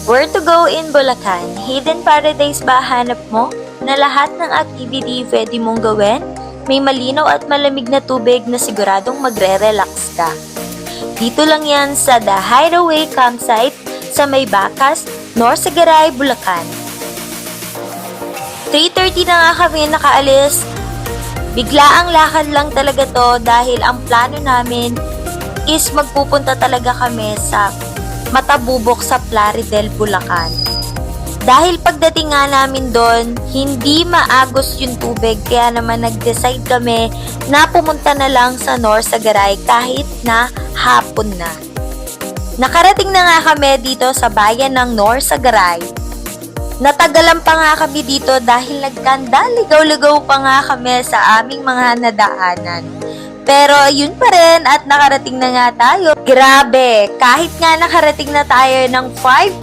Where to go in Bulacan? Hidden paradise ba hanap mo? Na lahat ng activity pwede mong gawin? May malinaw at malamig na tubig na siguradong magre-relax ka. Dito lang yan sa The Hideaway Campsite sa May Bacas, Norsagaray, Bulacan. 3:30 na nga kami nakaalis. Bigla ang lakad lang talaga to dahil ang plano namin is magpupunta talaga kami sa Matabubok sa Plaridel, Bulacan. Dahil pagdating nga namin doon, hindi maagos yung tubig kaya naman nag-decide kami na pumunta na lang sa Norsagaray kahit na hapon na. Nakarating na nga kami dito sa bayan ng Norsagaray. Natagalan pa nga kami dito dahil nagkanda, ligaw-ligaw pa nga kami sa aming mga nadaanan. Pero yun pa rin at nakarating na nga tayo. Grabe, kahit nga nakarating na tayo ng 5